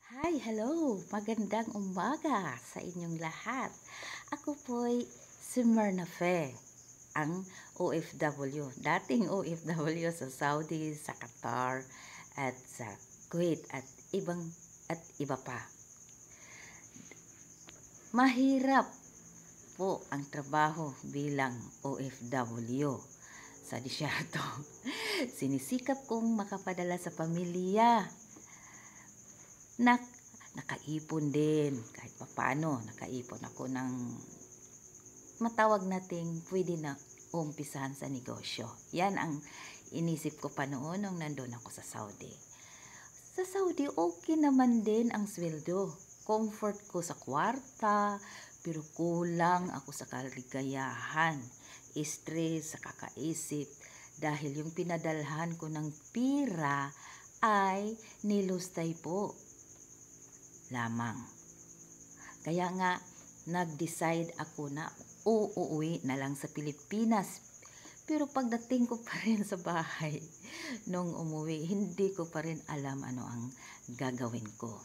Hi, hello! Magandang umaga sa inyong lahat. Ako po'y si Mernafe, ang OFW. Dating OFW sa Saudi, sa Qatar, at sa Kuwait, at iba pa. Mahirap po ang trabaho bilang OFW sa disyerto. Sinisikap kong makapadala sa pamilya. Nakaipon din kahit papaano, nakaipon ako ng matawag nating pwede na umpisahan sa negosyo. Yan ang inisip ko pa noon nung nandun ako sa Saudi. Sa Saudi, okay naman din ang sweldo. Comfort ko sa kwarta, pero kulang ako sa kaligayahan, stress sa kakaisip, dahil yung pinadalhan ko ng pira ay nilustay po lamang. Kaya nga, nag-decide ako na uuwi na lang sa Pilipinas. Pero pagdating ko pa rin sa bahay, nung umuwi, hindi ko pa rin alam ano ang gagawin ko.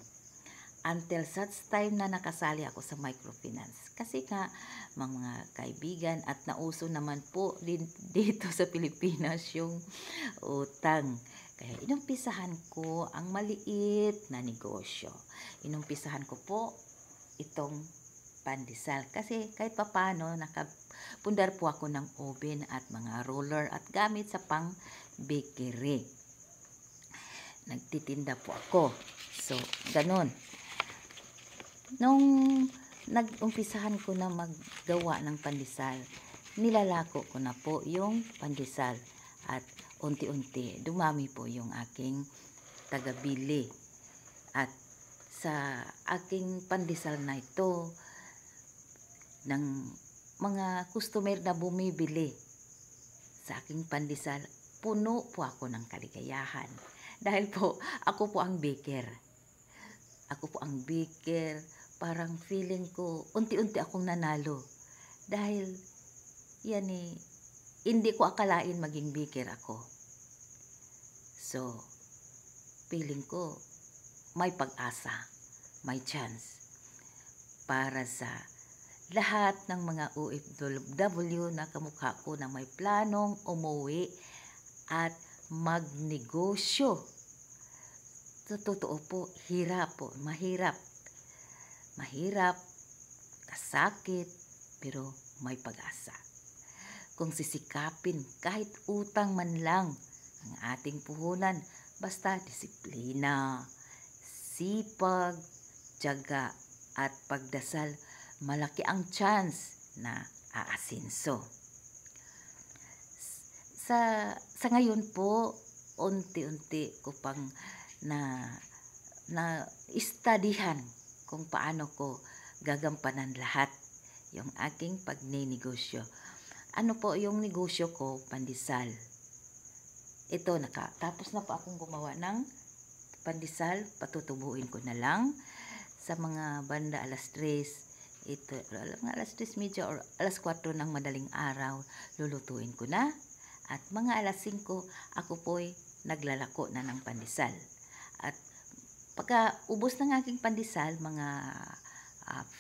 Until such time na nakasali ako sa microfinance. Kasi nga, mga kaibigan at nauso naman po din dito sa Pilipinas yung utang. Kaya inumpisahan ko ang maliit na negosyo. Inumpisahan ko po itong pandesal. Kasi kahit papano, nakapundar po ako ng oven at mga roller at gamit sa pang bakery. Nagtitinda po ako. So, ganun. Nung nag-umpisahan ko na maggawa ng pandesal, nilalako ko na po yung pandesal at unti-unti dumami po yung aking tagabili. At sa aking pandesal na ito, ng mga customer na bumibili sa aking pandesal, puno po ako ng kaligayahan. Dahil po, ako po ang baker. Parang feeling ko, unti-unti akong nanalo. Dahil, yan hindi ko akalain maging baker ako. So, feeling ko, may pag-asa, may chance para sa lahat ng mga OFW na kamukha ko na may planong umuwi at magnegosyo. Sa totoo po, mahirap, kasakit, pero may pag-asa. Kung sisikapin, kahit utang man lang ang ating puhunan, basta disiplina, sipag, tiyaga, at pagdasal, malaki ang chance na aasinso. Sa ngayon po, unti-unti ko pang na studyhan kung paano ko gagampanan lahat yung aking pagninegosyo. Ano po yung negosyo ko? Pandesal. Ito, tapos na po akong gumawa ng pandesal. Patutubuin ko na lang sa mga banda alas 3. Ito, mga alas 3:30 or alas 4 ng madaling araw, lulutuin ko na. At mga alas 5, ako po'y naglalako na ng pandesal. At pagka ubos ng aking pandesal, mga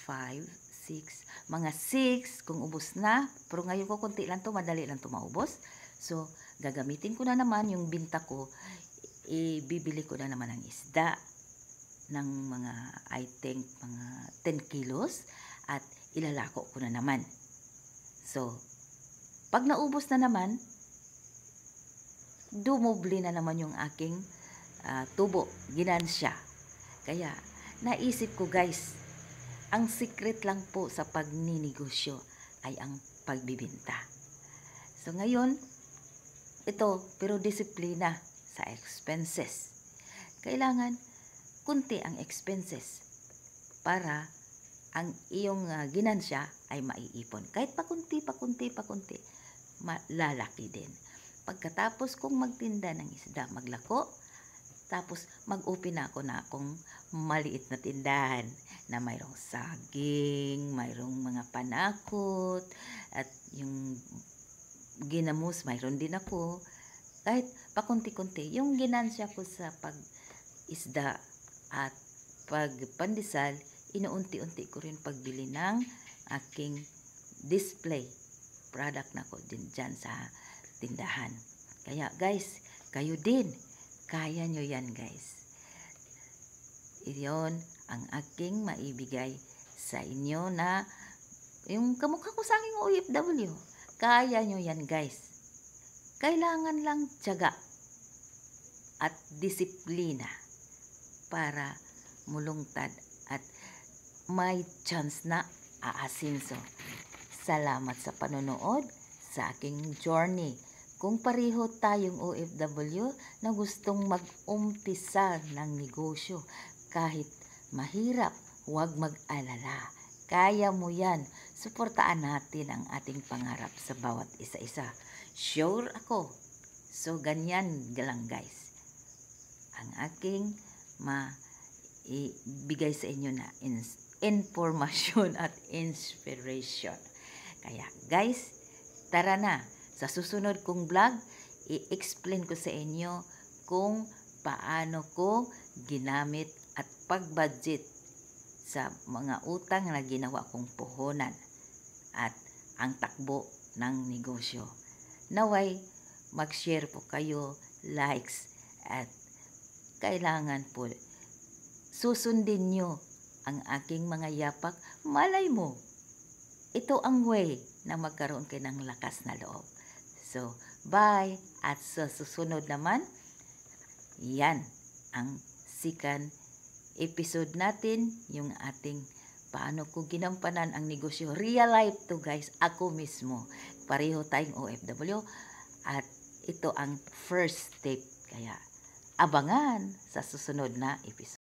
5, 6, mga 6, kung ubos na, pero ngayon ko kunti lang to, madali lang to maubos. So, gagamitin ko na naman yung binta ko, ibibili ko na naman ng isda, ng mga, I think, mga 10 kilos, at ilalako ko na naman. So, pag naubos na naman, dumubli na naman yung aking tubo, ginansya. Kaya, naisip ko guys, ang secret lang po sa pagninegosyo ay ang pagbibinta. So ngayon, ito, pero disiplina sa expenses. Kailangan, kunti ang expenses para ang iyong ginansya ay maiipon. Kahit pakunti, lalaki din. Pagkatapos kong magtinda ng isda, maglako, tapos mag-open na akong maliit na tindahan na mayroong saging, mayroong mga panakot, at yung ginamos, mayroon din ako. Kahit pakunti-kunti, yung ginansya ko sa pag-isda at pag pandesal, inuunti-unti ko rin pagbili ng aking display product na ko din dyan sa tindahan. Kaya guys, kayo din, kaya nyo yan guys. Iyon ang aking maibigay sa inyo na yung kamukha ko sa aking OFW. Kaya nyo yan guys. Kailangan lang tiyaga at disiplina para mulungtad at may chance na aasinso. Salamat sa panonood sa aking journey. Kung pareho tayong OFW na gustong mag-umpisa ng negosyo, kahit mahirap, huwag mag-alala. Kaya mo yan. Suportaan natin ang ating pangarap sa bawat isa-isa. Sure ako. So, ganyan lang guys. Ang aking maibigay sa inyo na informasyon at inspiration. Kaya guys, tara na. Sa susunod kong vlog, i-explain ko sa inyo kung paano ko ginamit at pag-budget sa mga utang na ginawa kong puhunan at ang takbo ng negosyo. Naway, mag-share po kayo, likes, at kailangan po susundin nyo ang aking mga yapak. Malay mo, ito ang way na magkaroon kayo ng lakas na loob. So, bye! At sa susunod naman, yan ang second episode natin, yung ating paano ko ginampanan ang negosyo. Real life to guys, ako mismo. Pareho tayong OFW at ito ang first step. Kaya abangan sa susunod na episode.